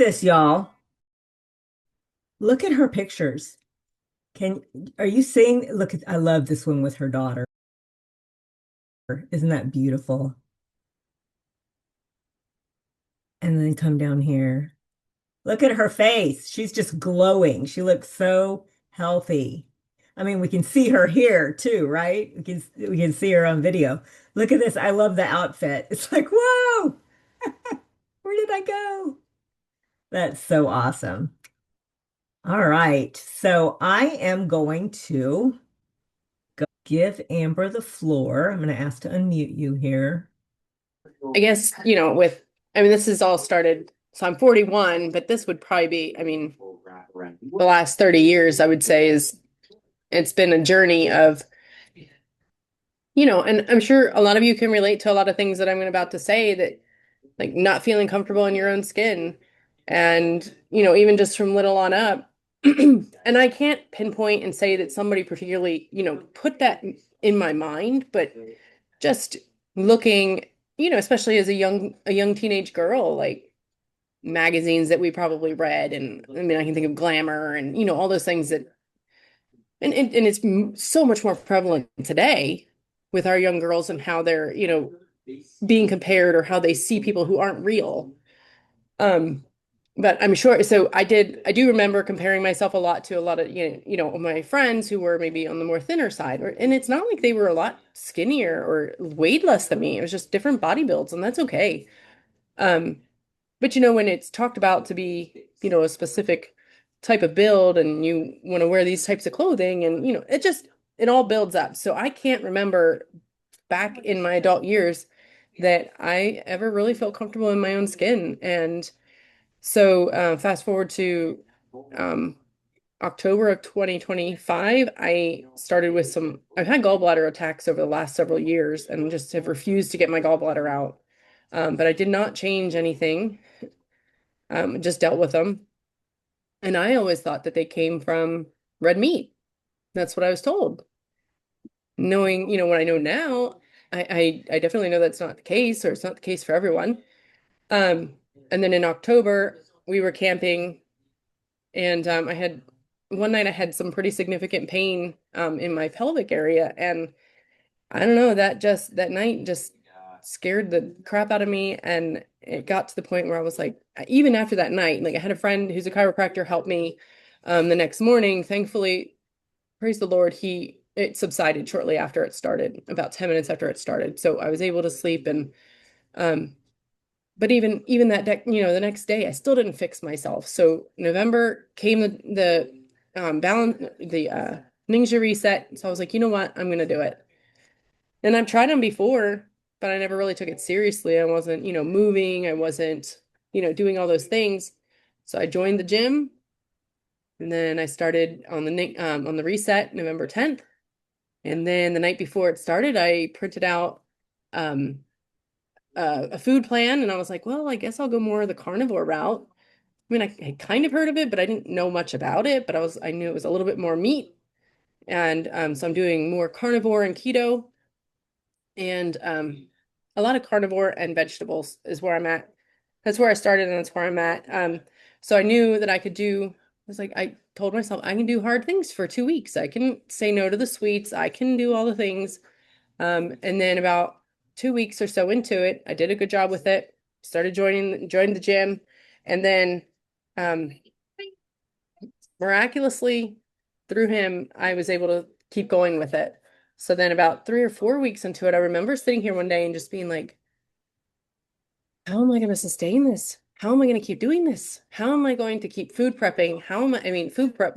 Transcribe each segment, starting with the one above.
this, y'all. Look at her pictures. Can are you seeing? Look at I love this one with her daughter. Isn't that beautiful? And then come down here. Look at her face. She's just glowing. She looks so healthy. I mean, we can see her here too, right? We can see her on video. Look at this. I love the outfit. It's like, whoa, where did I go? That's so awesome. All right. So I am going to give Amber the floor. I'm going to ask to unmute you here. I guess, I mean, this has all started, so I'm 41, but this would probably be, I mean, the last 30 years, I would say, it's been a journey of, and I'm sure a lot of you can relate to a lot of things that I'm about to say that, like, not feeling comfortable in your own skin. And, even just from little on up. And I can't pinpoint and say that somebody particularly, put that in my mind, but just looking, especially as a young teenage girl, like magazines that we probably read, and I mean, I can think of Glamour and all those things that, and it's so much more prevalent today with our young girls and how they're being compared or how they see people who aren't real. Um, but I'm sure. So I do remember comparing myself a lot to a lot of my friends who were maybe on the more thinner side, and it's not like they were a lot skinnier or weighed less than me. It was just different body builds, and that's okay. Um, but when it's talked about to be, a specific type of build and you want to wear these types of clothing and it all builds up. So I can't remember back in my adult years that I ever really felt comfortable in my own skin. And so fast forward to um October of 2025, I started with I've had gallbladder attacks over the last several years and just have refused to get my gallbladder out. But I did not change anything, just dealt with them. And I always thought that they came from red meat. That's what I was told. Knowing, what I know now, I definitely know that's not the case, or it's not the case for everyone. Um, and then in October, we were camping, and I had one night I had some pretty significant pain in my pelvic area, and I don't know, that night just scared the crap out of me. And it got to the point where I was like, even after that night, like I had a friend who's a chiropractor help me the next morning. Thankfully, praise the Lord, it subsided shortly after it started, about 10 minutes after it started. So I was able to sleep. And um but even that the next day I still didn't fix myself. So November came, the balance, the Ningxia reset. So I was like, you know what, I'm gonna do it. And I've tried them before, but I never really took it seriously. I wasn't, moving. I wasn't, doing all those things. So I joined the gym, and then I started on the reset November 10th. And then the night before it started, I printed out um a food plan, and I was like, well, I guess I'll go more of the carnivore route. I mean, I had kind of heard of it, but I didn't know much about it, but I knew it was a little bit more meat. And so I'm doing more carnivore and keto, and a lot of carnivore and vegetables is where I'm at. That's where I started, and that's where I'm at. So I knew that I told myself I can do hard things for 2 weeks. I can say no to the sweets. I can do all the things. And then about 2 weeks or so into it, I did a good job with it. Started joined the gym, and then um, miraculously, through him, I was able to keep going with it. So then about 3 or 4 weeks into it, I remember sitting here one day and just being like, how am I going to sustain this? How am I going to keep doing this? How am I going to keep food prepping? I mean, food prep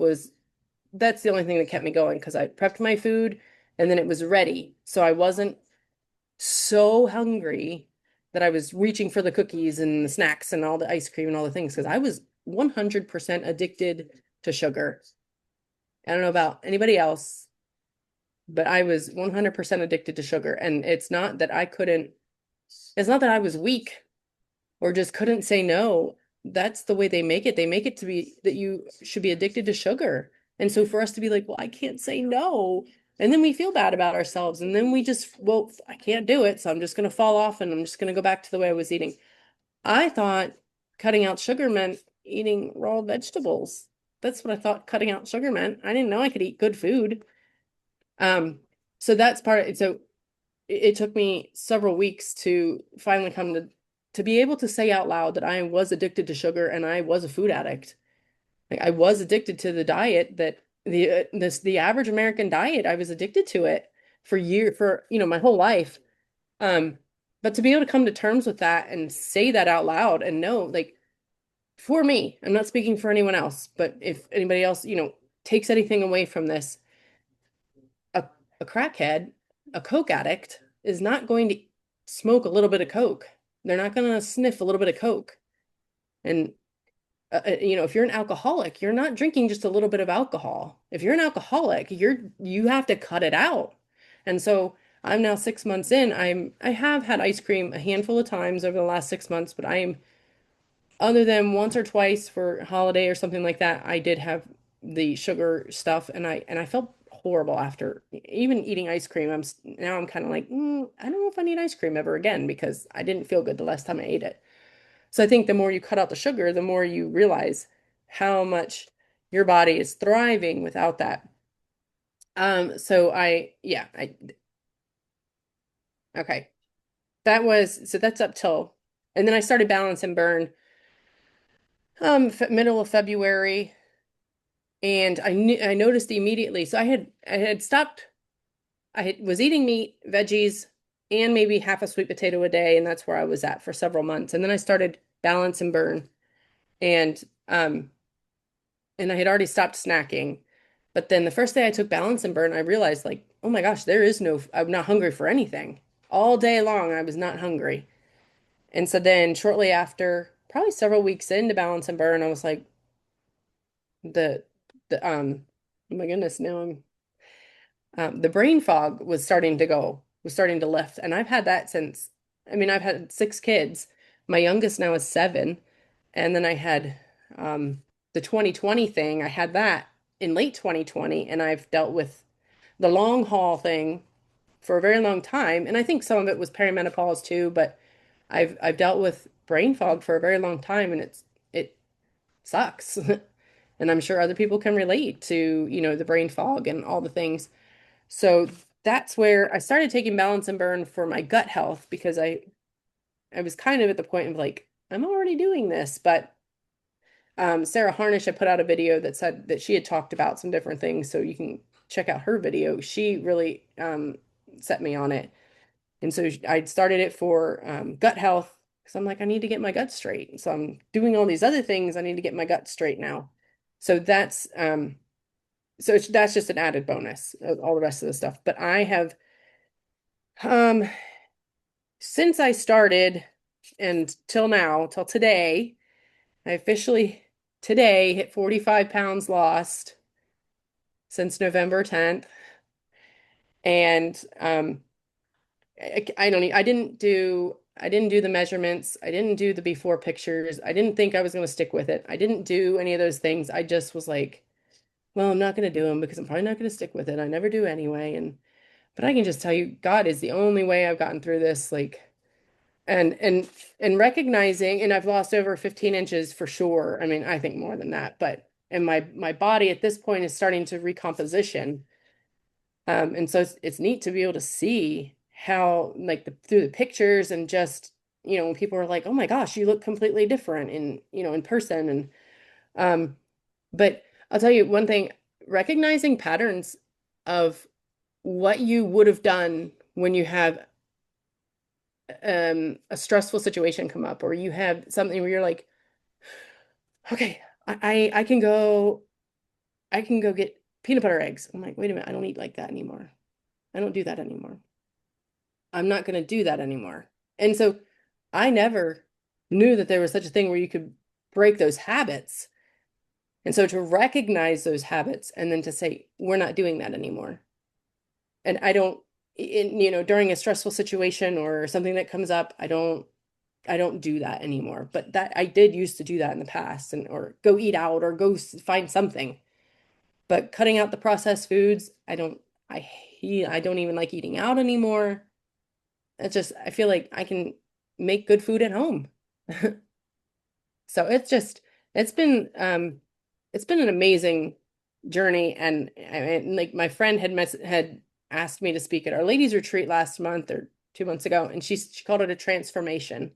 that's the only thing that kept me going, because I prepped my food and then it was ready. So I wasn't so hungry that I was reaching for the cookies and the snacks and all the ice cream and all the things, because I was 100% addicted to sugar. I don't know about anybody else, but I was 100% addicted to sugar. And it's not that I was weak or just couldn't say no. That's the way they make it. They make it to be that you should be addicted to sugar. And so for us to be like, well, I can't say no. And then we feel bad about ourselves. And then we just, well, I can't do it. So I'm just going to fall off and I'm just going to go back to the way I was eating. I thought cutting out sugar meant eating raw vegetables. That's what I thought cutting out sugar meant. I didn't know I could eat good food. Um, so that's part of it. So it took me several weeks to finally come to be able to say out loud that I was addicted to sugar and I was a food addict. Like I was addicted to the diet that the average American diet. I was addicted to it for my whole life. Um, but to be able to come to terms with that and say that out loud and know, like, for me, I'm not speaking for anyone else, but if anybody else, takes anything away from this, a, a crackhead, a coke addict is not going to smoke a little bit of coke. They're not going to sniff a little bit of coke. And if you're an alcoholic, you're not drinking just a little bit of alcohol. If you're an alcoholic, you have to cut it out. And so I'm now 6 months in. I have had ice cream a handful of times over the last 6 months, but I'm other than once or twice for a holiday or something like that, I did have the sugar stuff, and I felt horrible after even eating ice cream. Now I'm kind of like, I don't know if I need ice cream ever again because I didn't feel good the last time I ate it. So I think the more you cut out the sugar, the more you realize how much your body is thriving without that. So yeah, okay. That's up till, and then I started Balance and Burn, middle of February, and I noticed immediately. So I had stopped. Was eating meat, veggies, and maybe half a sweet potato a day, and that's where I was at for several months. And then I started Balance and Burn, and um, and I had already stopped snacking. But then the first day I took Balance and Burn, I realized like, oh my gosh, I'm not hungry for anything. All day long, I was not hungry. And so then shortly after, probably several weeks into Balance and Burn, I was like, the oh my goodness, now the brain fog was starting to lift. And I've had that since, I mean, I've had 6 kids. My youngest now is 7. And then I had the 2020 thing. I had that in late 2020, and I've dealt with the long haul thing for a very long time. And I think some of it was perimenopause too, but I've dealt with brain fog for a very long time, and it sucks. And I'm sure other people can relate to, the brain fog and all the things. So that's where I started taking Balance and Burn for my gut health because I was kind of at the point of like, I'm already doing this, but Sarah Harnish had put out a video that said that she had talked about some different things, so you can check out her video. She really set me on it. And so I started it for gut health because I'm like, I need to get my gut straight. So I'm doing all these other things. I need to get my gut straight now. So that's just an added bonus, all the rest of the stuff. But I have um since I started and till now, till today, I officially today hit 45 pounds lost since November 10th. And I don't need, I didn't do the measurements. I didn't do the before pictures. I didn't think I was going to stick with it. I didn't do any of those things. I just was like, well, I'm not going to do them because I'm probably not going to stick with it. I never do anyway. But I can just tell you, God is the only way I've gotten through this. Like, and recognizing, and I've lost over 15 inches for sure. I mean, I think more than that, but and my body at this point is starting to recomposition. And so it's neat to be able to see how like through the pictures and just, when people are like, "Oh my gosh, you look completely different in person." And um but I'll tell you one thing, recognizing patterns of what you would have done when you have a stressful situation come up, or you have something where you're like, okay, I can go get peanut butter eggs. I'm like, wait a minute, I don't eat like that anymore. I don't do that anymore. I'm not going to do that anymore. And so I never knew that there was such a thing where you could break those habits. And so to recognize those habits and then to say, we're not doing that anymore. And I don't, during a stressful situation or something that comes up, I don't do that anymore. But that I did used to do that in the past, and or go eat out or go find something. But cutting out the processed foods, I don't even like eating out anymore. I feel like I can make good food at home. So it's just It's been it's been an amazing journey, and like my friend had asked me to speak at our ladies retreat last month or 2 months ago, and she called it a transformation.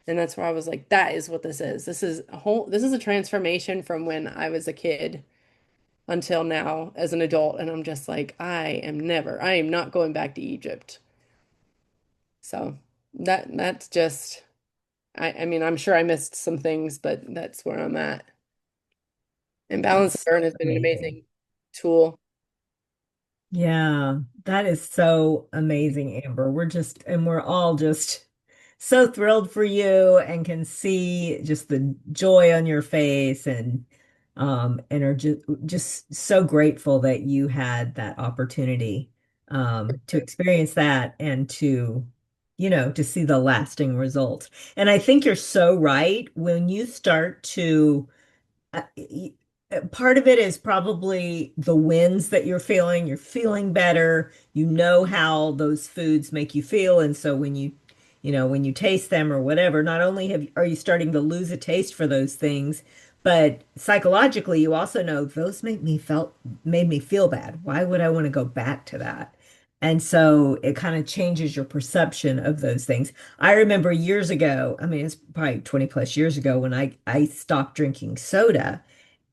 And that's where I was like, that is what this is. This is a transformation from when I was a kid until now as an adult. And I'm just like, I am not going back to Egypt. So that's just I mean, I'm sure I missed some things, but that's where I'm at. And Balance and That's Burn has been an amazing. amazing tool. Yeah, that is so amazing, Amber. We're all just so thrilled for you and can see just the joy on your face and are just so grateful that you had that opportunity to experience that and to see the lasting results. And I think you're so right when you start to uh, y- part of it is probably the wins that you're feeling. You're feeling better. You know how those foods make you feel. And so when you taste them or whatever, not only are you starting to lose a taste for those things, but psychologically, you also know those made me feel bad. Why would I want to go back to that? And so it kind of changes your perception of those things. I remember years ago, I mean, it's probably 20 plus years ago when I stopped drinking soda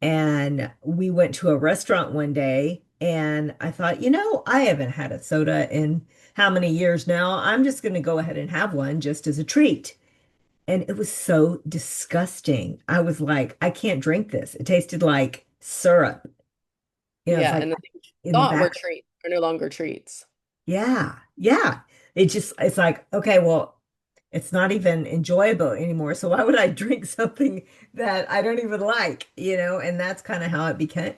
and we went to a restaurant one day and I thought, I haven't had a soda in how many years now? I'm just going to go ahead and have one just as a treat. And it was so disgusting. I was like, I can't drink this. It tasted like syrup. It's Yeah, like and the things you in the thought were back. treats are no longer treats. Yeah, yeah. It's like, okay, well, it's not even enjoyable anymore. So why would I drink something that I don't even like? And that's kind of how it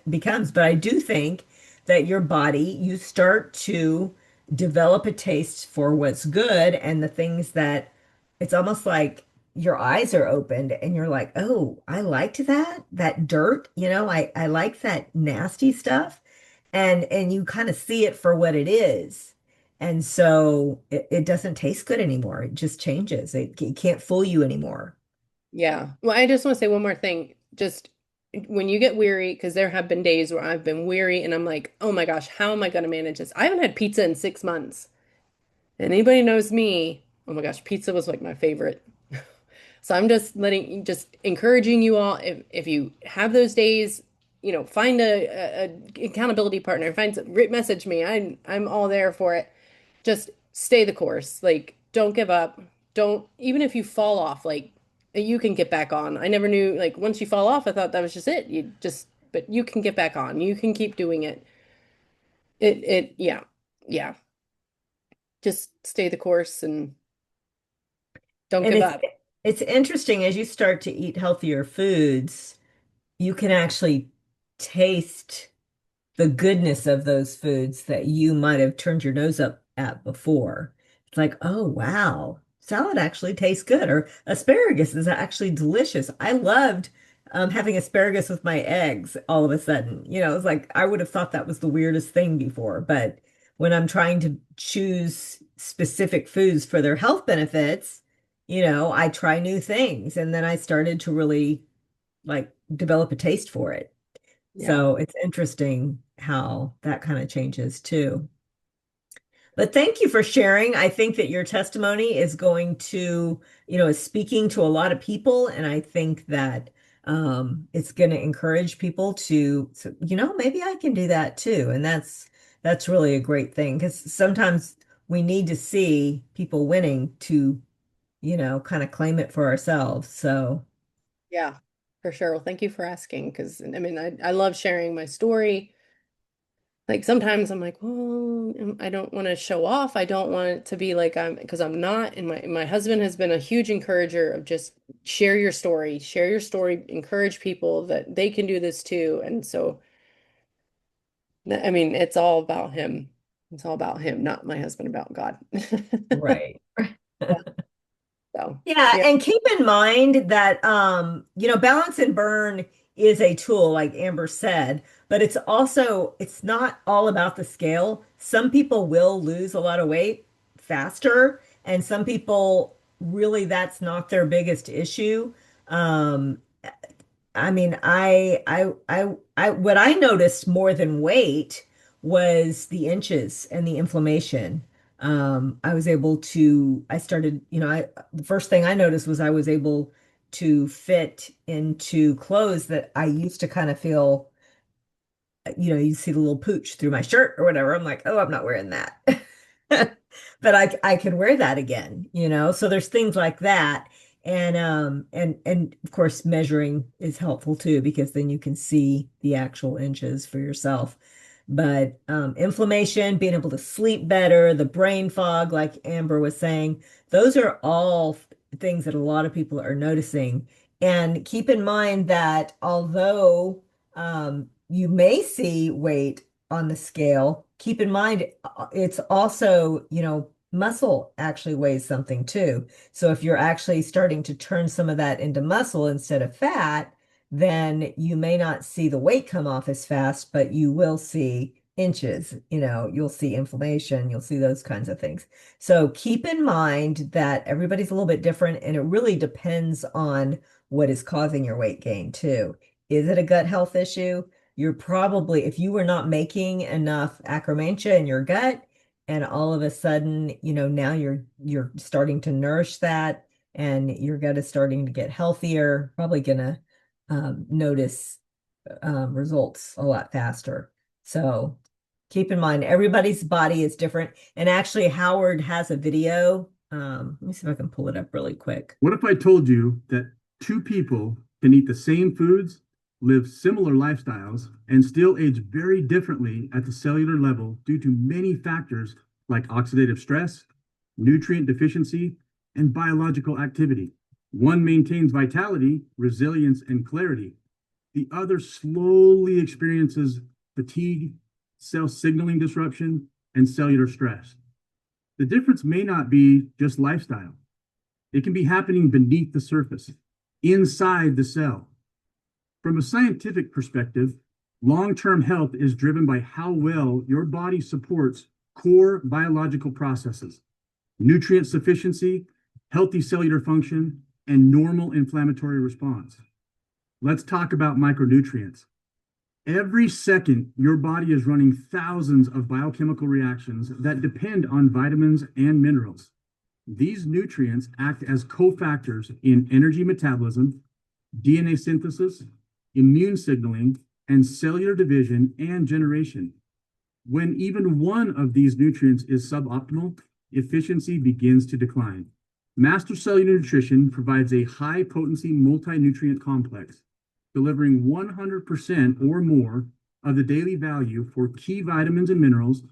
becomes. But I do think that your body, you start to develop a taste for what's good and the things that it's almost like your eyes are opened and you're like, oh, I liked that dirt, I like that nasty stuff. And you kind of see it for what it is. And so it doesn't taste good anymore. It just changes. It can't fool you anymore. Yeah. Well, I just want to say one more thing. Just when you get weary, because there have been days where I've been weary and I'm like, oh my gosh, how am I going to manage this? I haven't had pizza in 6 months. And anybody knows me, oh my gosh, pizza was like my favorite. So I'm just encouraging you all, if you have those days, find a accountability partner, message me. I'm all there for it. Just stay the course. Like, don't give up. Don't, even if you fall off, like, you can get back on. I never knew, like, once you fall off, I thought that was just it. But you can get back on. You can keep doing it. Yeah, yeah. Just stay the course and don't And give it's up. it's interesting as you start to eat healthier foods, you can actually taste the goodness of those foods that you might have turned your nose up at before. It's like, oh, wow, salad actually tastes good, or asparagus is actually delicious. I loved having asparagus with my eggs all of a sudden. It's like I would have thought that was the weirdest thing before, but when I'm trying to choose specific foods for their health benefits, I try new things, and then I started to really like develop a taste for it. Yeah. So it's interesting how that kind of changes too. But thank you for sharing. I think that your testimony is going is speaking to a lot of people. And I think that it's going to encourage people maybe I can do that too. And that's really a great thing because sometimes we need to see people winning to kind of claim it for ourselves. So, Yeah, for sure. Well, thank you for asking because I mean, I love sharing my story. Like sometimes I'm like, well, I don't want to show off. I don't want it to be like because I'm not. And my husband has been a huge encourager of just share your story, encourage people that they can do this too. And so, I mean, it's all about him. It's all about him, not my husband, about God. right. Yeah. So, Yeah, yeah, and keep in mind that balance and burn is a tool, like Amber said, but it's not all about the scale. Some people will lose a lot of weight faster, and some people really that's not their biggest issue. Um, I mean, what I noticed more than weight was the inches and the inflammation. I was able to, I started, the first thing I noticed was I was able to fit into clothes that I used to kind of feel, you see the little pooch through my shirt or whatever. I'm like, oh, I'm not wearing that. But I can wear that again. So there's things like that. And of course measuring is helpful too, because then you can see the actual inches for yourself. But inflammation, being able to sleep better, the brain fog, like Amber was saying, those are all things that a lot of people are noticing. And keep in mind that although you may see weight on the scale. Keep in mind, it's also, muscle actually weighs something too. So if you're actually starting to turn some of that into muscle instead of fat, then you may not see the weight come off as fast, but you will see inches, you'll see inflammation, you'll see those kinds of things. So keep in mind that everybody's a little bit different, and it really depends on what is causing your weight gain too. Is it a gut health issue? You're probably, if you were not making enough akkermansia in your gut, and all of a sudden, now you're starting to nourish that, and your gut is starting to get healthier, probably gonna notice results a lot faster. So keep in mind, everybody's body is different. And actually, Howard has a video. Let me see if I can pull it up really quick. What if I told you that two people can eat the same foods, live similar lifestyles, and still age very differently at the cellular level due to many factors like oxidative stress, nutrient deficiency, and biological activity? One maintains vitality, resilience, and clarity. The other slowly experiences fatigue, cell signaling disruption, and cellular stress. The difference may not be just lifestyle. It can be happening beneath the surface, inside the cell. From a scientific perspective, long-term health is driven by how well your body supports core biological processes, nutrient sufficiency, healthy cellular function, and normal inflammatory response. Let's talk about micronutrients. Every second, your body is running thousands of biochemical reactions that depend on vitamins and minerals. These nutrients act as cofactors in energy metabolism, DNA synthesis, immune signaling, and cellular division and generation. When even one of these nutrients is suboptimal, efficiency begins to decline. Master Cellular Nutrition provides a high-potency multi-nutrient complex, delivering 100% or more of the daily value for key vitamins and minerals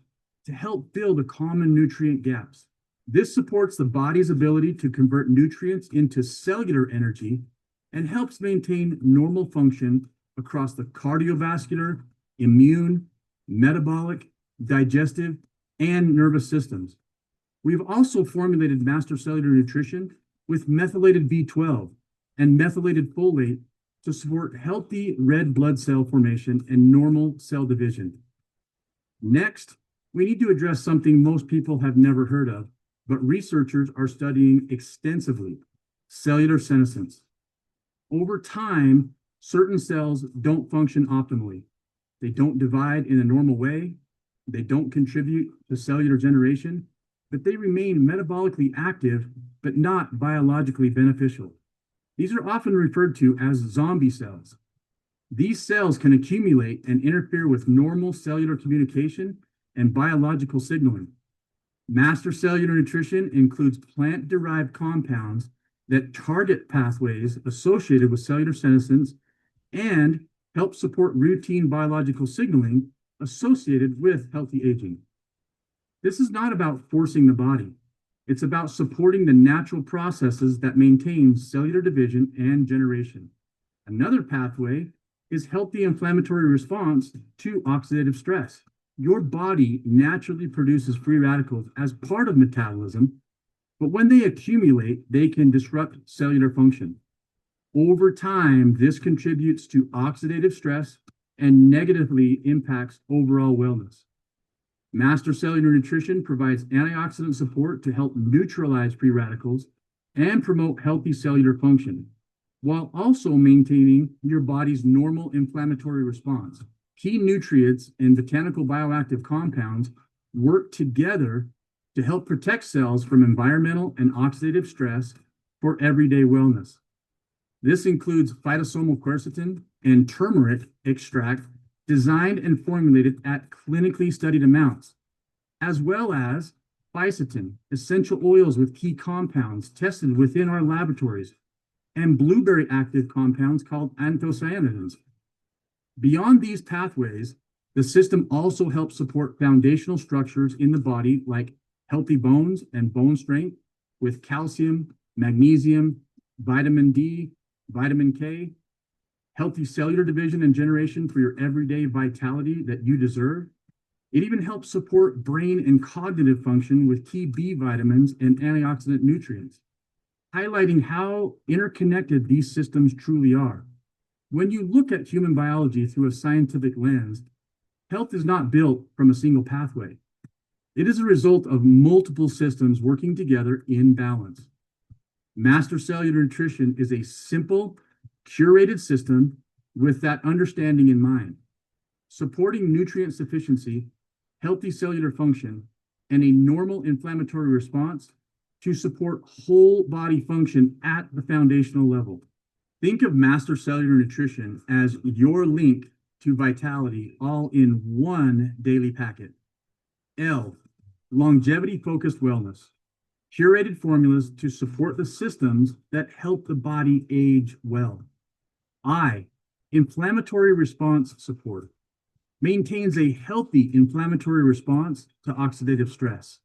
to help fill the common nutrient gaps. This supports the body's ability to convert nutrients into cellular energy and helps maintain normal function across the cardiovascular, immune, metabolic, digestive, and nervous systems. We've also formulated Master Cellular Nutrition with methylated B12 and methylated folate to support healthy red blood cell formation and normal cell division. Next, we need to address something most people have never heard of, but researchers are studying extensively: cellular senescence. Over time, certain cells don't function optimally. They don't divide in a normal way. They don't contribute to cellular generation, but they remain metabolically active, but not biologically beneficial. These are often referred to as zombie cells. These cells can accumulate and interfere with normal cellular communication and biological signaling. Master Cellular Nutrition includes plant-derived compounds that target pathways associated with cellular senescence and help support routine biological signaling associated with healthy aging. This is not about forcing the body. It's about supporting the natural processes that maintain cellular division and generation. Another pathway is healthy inflammatory response to oxidative stress. Your body naturally produces free radicals as part of metabolism, but when they accumulate, they can disrupt cellular function. Over time, this contributes to oxidative stress and negatively impacts overall wellness. Master Cellular Nutrition provides antioxidant support to help neutralize free radicals and promote healthy cellular function. while also maintaining your body's normal inflammatory response. Key nutrients and botanical bioactive compounds work together to help protect cells from environmental and oxidative stress for everyday wellness. This includes phytosomal quercetin and turmeric extract designed and formulated at clinically studied amounts, as well as fisetin, essential oils with key compounds tested within our laboratories, and blueberry active compounds called anthocyanidins. Beyond these pathways, the system also helps support foundational structures in the body like healthy bones and bone strength with calcium, magnesium, vitamin D, vitamin K, healthy cellular division and generation for your everyday vitality that you deserve. It even helps support brain and cognitive function with key B vitamins and antioxidant nutrients, highlighting how interconnected these systems truly are. When you look at human biology through a scientific lens, health is not built from a single pathway. It is a result of multiple systems working together in balance. Master Cellular Nutrition is a simple, curated system with that understanding in mind, supporting nutrient sufficiency, healthy cellular function, and a normal inflammatory response to support whole body function at the foundational level. Think of Master Cellular Nutrition as your link to vitality all in one daily packet. L, longevity-focused wellness. Curated formulas to support the systems that help the body age well. I, inflammatory response support. Maintains a healthy inflammatory response to oxidative stress.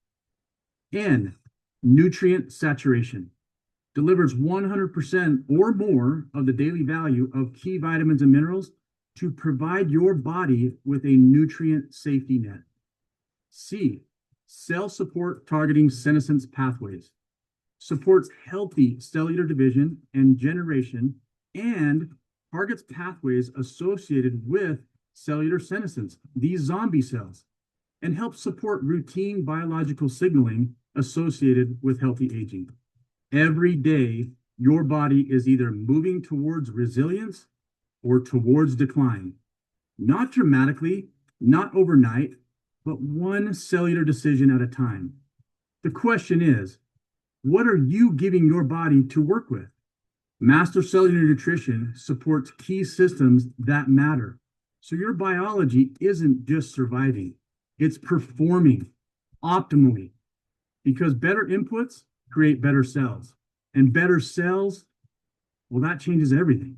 N, nutrient saturation. Delivers 100% or more of the daily value of key vitamins and minerals to provide your body with a nutrient safety net. C, cell support targeting senescence pathways. Supports healthy cellular division and generation and targets pathways associated with cellular senescence, these zombie cells, and helps support routine biological signaling associated with healthy aging. Every day, your body is either moving towards resilience or towards decline. Not dramatically, not overnight, but one cellular decision at a time. The question is, what are you giving your body to work with? Master Cellular Nutrition supports key systems that matter. So your biology isn't just surviving, it's performing optimally, because better inputs create better cells, and better cells, well, that changes everything.